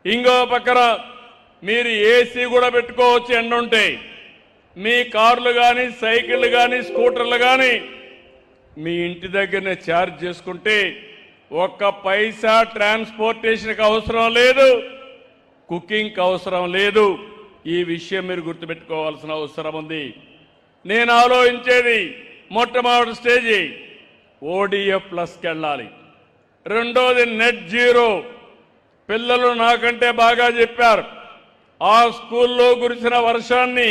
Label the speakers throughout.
Speaker 1: ఇంకో పక్కన మీరు ఏసీ కూడా పెట్టుకోవచ్చు, ఎండ ఉంటే మీ కార్లు కానీ సైకిళ్ళు కానీ స్కూటర్లు కానీ మీ ఇంటి దగ్గరనే ఛార్జ్ చేసుకుంటే ఒక్క పైసా ట్రాన్స్పోర్టేషన్కి అవసరం లేదు, కుకింగ్కి అవసరం లేదు. ఈ విషయం మీరు గుర్తుపెట్టుకోవాల్సిన అవసరం ఉంది. నేను ఆలోచించేది మొట్టమొదటి స్టేజీ ఓడిఎఫ్ ప్లస్కి వెళ్ళాలి. రెండోది నెట్ జీరో. పిల్లలు నాకంటే బాగా చెప్పారు. ఆ స్కూల్లో కురిసిన వర్షాన్ని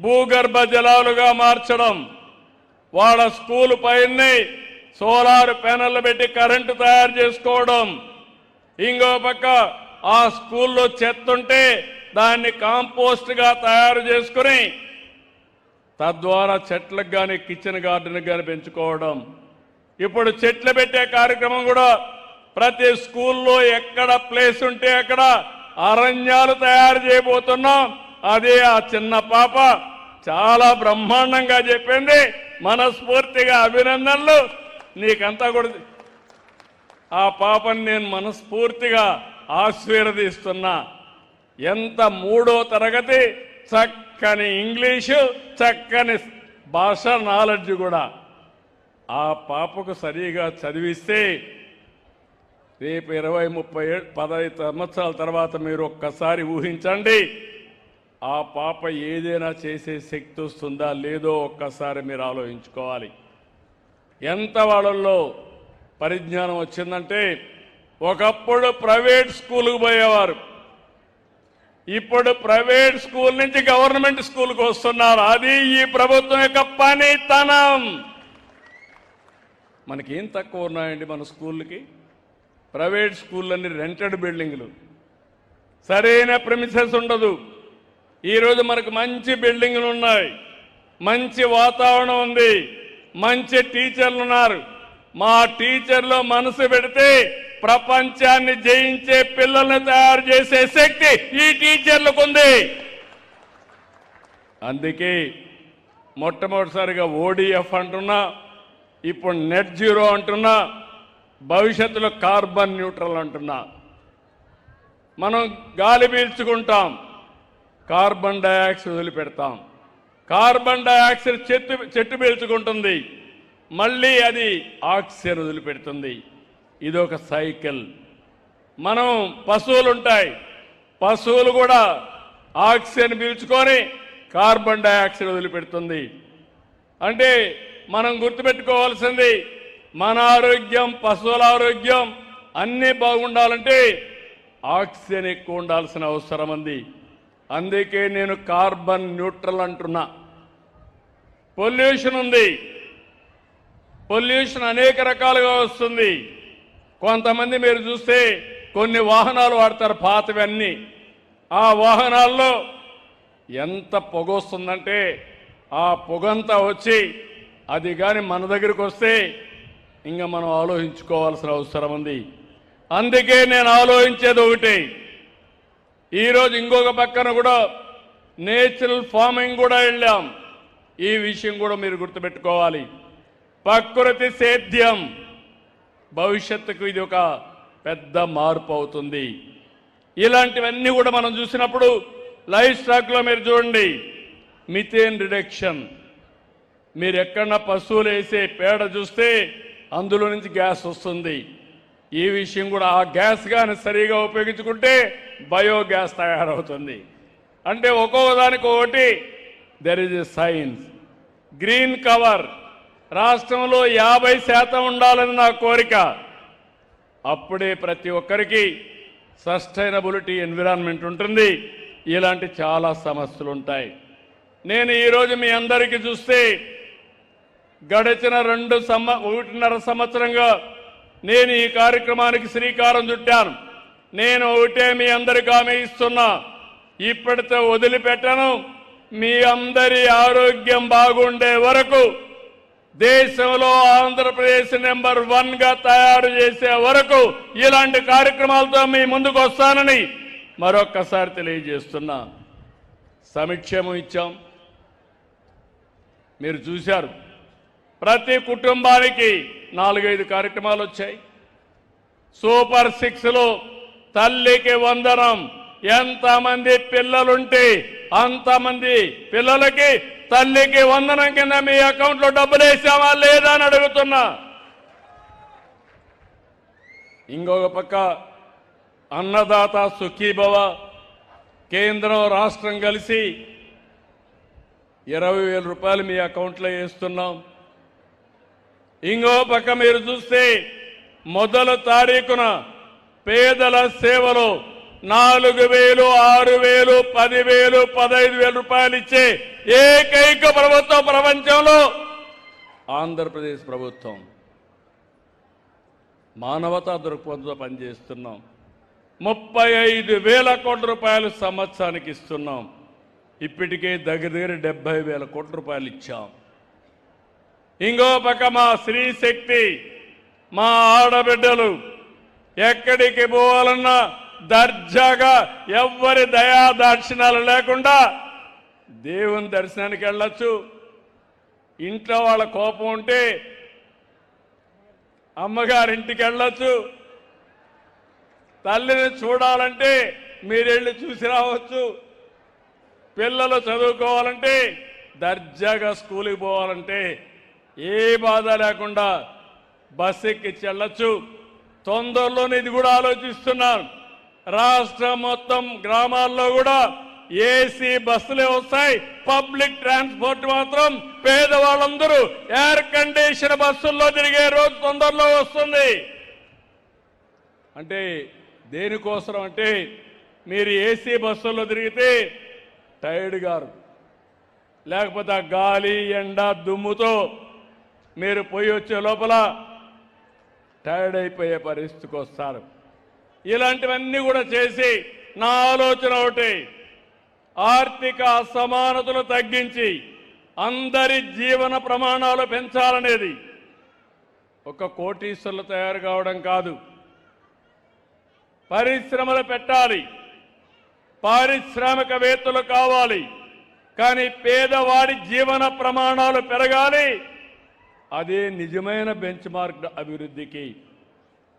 Speaker 1: భూగర్భ జలాలుగా మార్చడం, వాళ్ళ స్కూల్ పైనే సోలార్ ప్యానెల్ పెట్టి కరెంటు తయారు చేసుకోవడం, ఇంకో పక్క ఆ స్కూల్లో చెత్త ఉంటే దాన్ని కాంపోస్ట్ గా తయారు చేసుకుని తద్వారా చెట్లకు కానీ కిచెన్ గార్డెన్ కానీ పెంచుకోవడం. ఇప్పుడు చెట్లు పెట్టే కార్యక్రమం కూడా ప్రతి స్కూల్లో ఎక్కడ ప్లేస్ ఉంటే అక్కడ అరణ్యాలు తయారు చేయబోతున్నాం. అదే ఆ చిన్న పాప చాలా బ్రహ్మాండంగా చెప్పింది. మనస్ఫూర్తిగా అభినందనలు. నీకంతా కూడా ఆ పాపని నేను మనస్ఫూర్తిగా ఆశీర్వదిస్తున్నా. ఎంత 3వ తరగతి, చక్కని ఇంగ్లీషు, చక్కని భాష నాలెడ్జ్ కూడా. ఆ పాపకు సరిగా చదివిస్తే రేపు 20, 30, 15 సంవత్సరాల తర్వాత మీరు ఒక్కసారి ఊహించండి, ఆ పాప ఏదైనా చేసే శక్తి వస్తుందా లేదో ఒక్కసారి మీరు ఆలోచించుకోవాలి. ఎంత వాళ్ళల్లో పరిజ్ఞానం వచ్చిందంటే, ఒకప్పుడు ప్రైవేట్ స్కూల్కి పోయేవారు, ఇప్పుడు ప్రైవేట్ స్కూల్ నుంచి గవర్నమెంట్ స్కూల్కి వస్తున్నారు. అది ఈ ప్రభుత్వం యొక్క పనితనం. మనకేం తక్కువ ఉన్నాయండి మన స్కూళ్ళకి? ప్రైవేట్ స్కూళ్ళన్నీ రెంటెడ్ బిల్డింగ్లు, సరైన ప్రెమిసెస్ ఉండదు. ఈరోజు మనకు మంచి బిల్డింగ్లు ఉన్నాయి, మంచి వాతావరణం ఉంది, మంచి టీచర్లు ఉన్నారు. మా టీచర్లు మనసు పెడితే ప్రపంచాన్ని జయించే పిల్లల్ని తయారు చేసే శక్తి ఈ టీచర్లకు ఉంది. అందుకే మొట్టమొదటిసారిగా ఓడిఎఫ్ అంటున్నా, ఇప్పుడు నెట్ జీరో అంటున్నా, భవిష్యత్తులో కార్బన్ న్యూట్రల్ అంటున్నా. మనం గాలి పీల్చుకుంటాం, కార్బన్ డయాక్సైడ్ వదిలిపెడతాం. కార్బన్ డయాక్సైడ్ చెట్టు పీల్చుకుంటుంది, మళ్ళీ అది ఆక్సిజన్ వదిలిపెడుతుంది. ఇది ఒక సైకిల్. మనం పశువులు ఉంటాయి, పశువులు కూడా ఆక్సిజన్ పీల్చుకొని కార్బన్ డయాక్సైడ్ వదిలిపెడుతుంది. అంటే మనం గుర్తుపెట్టుకోవాల్సింది, మన ఆరోగ్యం, పశువుల ఆరోగ్యం అన్నీ బాగుండాలంటే ఆక్సిజన్ ఎక్కువ ఉండాల్సిన అవసరం ఉంది. అందుకే నేను కార్బన్ న్యూట్రల్ అంటున్నా. పొల్యూషన్ ఉంది, పొల్యూషన్ అనేక రకాలుగా వస్తుంది. కొంతమంది మీరు చూస్తే కొన్ని వాహనాలు వాడతారు, పాతవన్నీ. ఆ వాహనాల్లో ఎంత పొగ వస్తుందంటే ఆ పొగంతా వచ్చి అది కానీ మన దగ్గరికి వస్తే ఇంకా మనం ఆలోచించుకోవాల్సిన అవసరం ఉంది. అందుకే నేను ఆలోచించేది ఒకటి, ఈరోజు ఇంకొక పక్కన కూడా నేచురల్ ఫార్మింగ్ కూడా వెళ్ళాం. ఈ విషయం కూడా మీరు గుర్తుపెట్టుకోవాలి. ప్రకృతి సేద్యం భవిష్యత్తుకు ఇది ఒక పెద్ద మార్పు అవుతుంది. ఇలాంటివన్నీ కూడా మనం చూసినప్పుడు లైఫ్ స్టాక్లో మీరు చూడండి, మిథేన్ రిడక్షన్. మీరు ఎక్కడన్నా పశువులు వేసే పేడ చూస్తే అందులో నుంచి గ్యాస్ వస్తుంది. ఈ విషయం కూడా ఆ గ్యాస్ కానీ సరిగా ఉపయోగించుకుంటే బయోగ్యాస్ తయారవుతుంది. అంటే ఒక్కొక్క దానికి ఒకటి there is a science. Green cover రాష్ట్రంలో 50% ఉండాలని నా కోరిక. అప్పుడే ప్రతి ఒక్కరికి సస్టైనబిలిటీ ఎన్విరాన్మెంట్ ఉంటుంది. ఇలాంటి చాలా సమస్యలు ఉంటాయి. నేను ఈరోజు మీ అందరికీ చూస్తే గడిచిన 1.5 సంవత్సరంగా నేను ఈ కార్యక్రమానికి శ్రీకారం చుట్టాను. నేను ఒకటే మీ అందరికీ హామీ ఇస్తున్నా, ఇప్పటితో వదిలిపెట్టను. మీ అందరి ఆరోగ్యం బాగుండే వరకు, దేశంలో ఆంధ్రప్రదేశ్ నెంబర్ 1గా తయారు చేసే వరకు ఇలాంటి కార్యక్రమాలతో మీ ముందుకు వస్తానని మరొక్కసారి తెలియజేస్తున్నా. సంక్షేమం ఇచ్చాం, మీరు చూశారు. ప్రతి కుటుంబానికి 4-5 కార్యక్రమాలు వచ్చాయి. సూపర్ 6లో తల్లికి వందనం. ఎంతమంది పిల్లలుంటే అంతమంది పిల్లలకి తల్లికి వందనం కింద మీ అకౌంట్లో డబ్బులు వేసామా లేదా అని అడుగుతున్నా. ఇంకొక పక్క అన్నదాత సుఖీభవ, కేంద్రం రాష్ట్రం కలిసి 20,000 రూపాయలు మీ అకౌంట్లో వేస్తున్నాం. ఇంకో పక్క మీరు చూస్తే మొదటి తారీఖున పేదల సేవలో 4,000, 6,000, 10,000, 15,000 రూపాయలు ఇచ్చే ఏకైక ప్రభుత్వం ప్రపంచంలో ఆంధ్రప్రదేశ్ ప్రభుత్వం. మానవతా దృక్పథంతో పనిచేస్తున్నాం. 35,000 కోట్ల రూపాయలు సంవత్సరానికి ఇస్తున్నాం. ఇప్పటికే దగ్గర 70,000 కోట్ల రూపాయలు ఇచ్చాం. ఇంకో పక్క మా స్త్రీ శక్తి, మా ఆడబిడ్డలు ఎక్కడికి పోవాలన్నా దర్జాగా ఎవ్వరి దయా దాక్షిణాలు లేకుండా దేవుని దర్శనానికి వెళ్ళొచ్చు. ఇంట్లో వాళ్ళ కోపం ఉంటే అమ్మగారింటికి వెళ్ళొచ్చు. తల్లిని చూడాలంటే మీరెళ్ళి చూసి రావచ్చు. పిల్లలు చదువుకోవాలంటే దర్జాగా స్కూల్కి పోవాలంటే ఏ బాధ లేకుండా బస్సు ఎక్కించి వెళ్ళొచ్చు. తొందరలోనే ఇది కూడా ఆలోచిస్తున్నాను. రాష్ట్రం మొత్తం గ్రామాల్లో కూడా ఏసీ బస్సులే వస్తాయి. పబ్లిక్ ట్రాన్స్పోర్ట్ మాత్రం పేదవాళ్ళందరూ ఎయిర్ కండిషన్ బస్సుల్లో తిరిగే రోజు తొందరలో వస్తుంది. అంటే దేనికోసం అంటే మీరు ఏసీ బస్సుల్లో తిరిగితే టైర్డ్ గారు, లేకపోతే ఆ గాలి ఎండ దుమ్ముతో మీరు పోయి వచ్చే లోపల టైర్డ్ అయిపోయే పరిస్థితికి వస్తారు. ఇలాంటివన్నీ కూడా చేసి నా ఆలోచన ఒకటి, ఆర్థిక అసమానతలు తగ్గించి అందరి జీవన ప్రమాణాలు పెంచాలనేది. ఒక కోటీశ్వరులు తయారు కావడం కాదు, పరిశ్రమలు పెట్టాలి, పారిశ్రామికవేత్తలు కావాలి. కానీ పేదవాడి జీవన ప్రమాణాలు పెరగాలి. అదే నిజమైన బెంచ్ మార్క్ అభివృద్ధికి.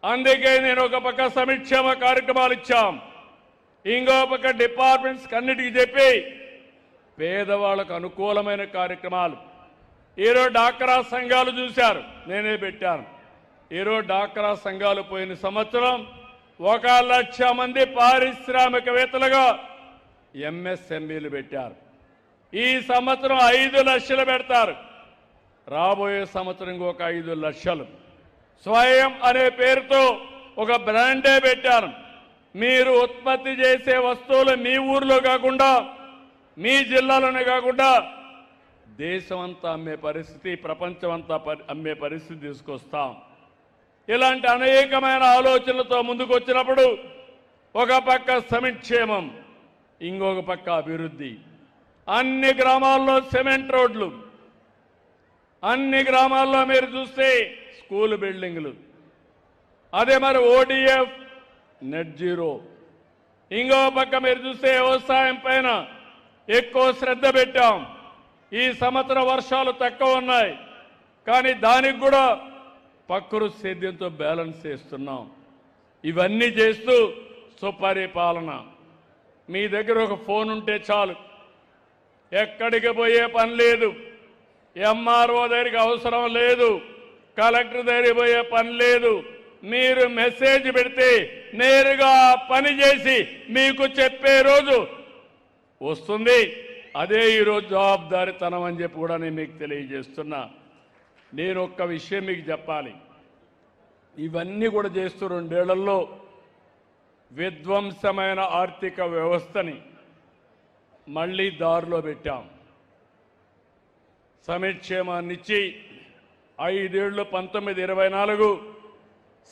Speaker 1: అందుకే నేను ఒక పక్క సంక్షేమ కార్యక్రమాలు ఇచ్చాం, ఇంకో పక్క డిపార్ట్మెంట్స్ అన్నిటికీ చెప్పి పేదవాళ్లకు అనుకూలమైన కార్యక్రమాలు. ఈరోజు డాక్రా సంఘాలు చూశారు, నేనే పెట్టాను. ఈరోజు డాక్రా సంఘాలు పోయిన సంవత్సరం 1,00,000 మంది పారిశ్రామికవేత్తలుగా ఎంఎస్ఎంఈలు పెట్టారు. ఈ సంవత్సరం 5 లక్షలు పెడతారు. రాబోయే సంవత్సరం ఇంకొక 5 లక్షలు. స్వయం అనే పేరుతో ఒక బ్రాండే పెట్టారు. మీరు ఉత్పత్తి చేసే వస్తువులు మీ ఊర్లో కాకుండా, మీ జిల్లాలోనే కాకుండా దేశం అంతా అమ్మే పరిస్థితి, ప్రపంచం అంతా అమ్మే పరిస్థితి తీసుకొస్తాం. ఇలాంటి అనేకమైన ఆలోచనలతో ముందుకు వచ్చినప్పుడు ఒక పక్క సంక్షేమం, ఇంకొక పక్క అభివృద్ధి. అన్ని గ్రామాల్లో సిమెంట్ రోడ్లు, అన్ని గ్రామాల్లో మీరు చూస్తే స్కూల్ బిల్డింగ్లు, అదే మరి ఓడిఎఫ్ నెట్ జీరో. ఇంకో పక్క మీరు చూస్తే వ్యవసాయం పైన ఎక్కువ శ్రద్ధ పెట్టాం. ఈ సంవత్సరం వర్షాలు తక్కువ ఉన్నాయి, కానీ దానికి కూడా ప్రకృతి సేద్యంతో బ్యాలెన్స్ చేస్తున్నాం. ఇవన్నీ చేస్తూ సుపరిపాలన. మీ దగ్గర ఒక ఫోన్ ఉంటే చాలు, ఎక్కడికి పోయే పని లేదు, ఎంఆర్ఓ దగ్గరికి అవసరం లేదు, కలెక్టర్ దగ్గరికి పోయే పని లేదు. మీరు మెసేజ్ పెడితే నేరుగా పని చేసి మీకు చెప్పే రోజు వస్తుంది. అదే ఈరోజు జవాబుదారీతనం అని చెప్పి కూడా నేను మీకు తెలియజేస్తున్నా. నేను ఒక్క విషయం మీకు చెప్పాలి, ఇవన్నీ కూడా చేస్తూ 2 ఏళ్లలో విధ్వంసమైన ఆర్థిక వ్యవస్థని మళ్ళీ దారిలో పెట్టాం. సంక్షేమాన్నిచ్చి 5 ఏళ్లు 19-24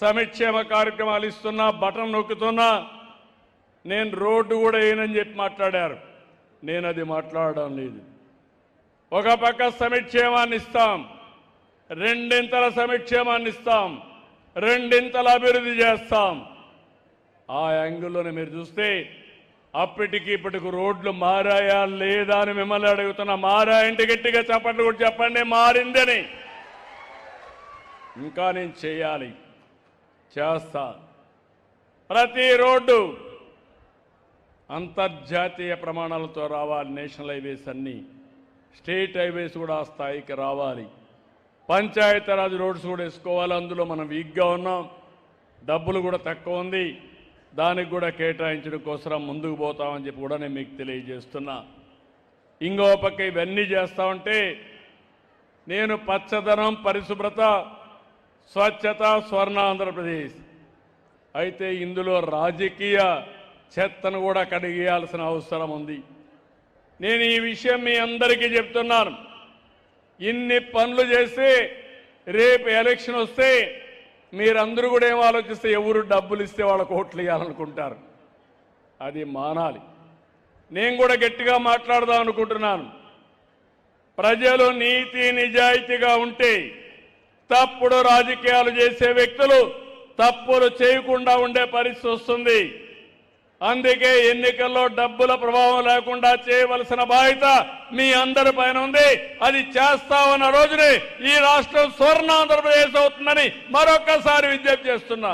Speaker 1: సంక్షేమ కార్యక్రమాలు ఇస్తున్నా, బటన్ నొక్కుతున్నా. నేను రోడ్డు కూడా వేయనని చెప్పి మాట్లాడారు. నేను అది మాట్లాడడం లేదు. ఒక పక్క సంక్షేమాన్ని ఇస్తాం, 2 సంక్షేమాన్ని ఇస్తాం, 2 అభివృద్ధి చేస్తాం. ఆ యాంగిల్లోనే మీరు చూస్తే అప్పటికి ఇప్పటికి రోడ్లు మారాయా లేదా అని మిమ్మల్ని అడుగుతున్నా. మారాయంటే గట్టిగా చెప్పండి, కూడా చెప్పండి మారిందని. ఇంకా నేను చేయాలి, చేస్తా. ప్రతి రోడ్డు అంతర్జాతీయ ప్రమాణాలతో రావాలి. నేషనల్ హైవేస్ అన్నీ, స్టేట్ హైవేస్ కూడా ఆ స్థాయికి రావాలి. పంచాయతీరాజ్ రోడ్స్ కూడా వేసుకోవాలి. అందులో మనం వీక్గా ఉన్నాం, డబ్బులు కూడా తక్కువ ఉంది, దానికి కూడా కేటాయించడం కోసం ముందుకు పోతామని చెప్పి కూడా నేను మీకు తెలియజేస్తున్నా. ఇంకో పక్క ఇవన్నీ చేస్తా ఉంటే నేను పచ్చదనం, పరిశుభ్రత, స్వచ్ఛత, స్వర్ణ ఆంధ్రప్రదేశ్ అయితే ఇందులో రాజకీయ చెత్తను కూడా కడిగేయాల్సిన అవసరం ఉంది. నేను ఈ విషయం మీ అందరికీ చెప్తున్నాను. ఇన్ని పనులు చేస్తే రేపు ఎలక్షన్ వస్తే మీరందరూ కూడా ఏం ఆలోచిస్తే ఎవరు డబ్బులు ఇస్తే వాళ్ళకు ఓట్లు వేయాలనుకుంటారు. అది మానాలి. నేను కూడా గట్టిగా మాట్లాడదాం అనుకుంటున్నాను. ప్రజలు నీతి నిజాయితీగా ఉంటే తప్పుడు రాజకీయాలు చేసే వ్యక్తులు తప్పులు చేయకుండా ఉండే పరిస్థితి వస్తుంది. అందుకే ఎన్నికల్లో డబ్బుల ప్రభావం లేకుండా చేయవలసిన బాధ్యత మీ అందరి పైన ఉంది. అది చేస్తామన్న రోజునే ఈ రాష్ట్రం స్వర్ణ ఆంధ్రప్రదేశ్ అవుతుందని మరొక్కసారి విజ్ఞప్తి చేస్తున్నా.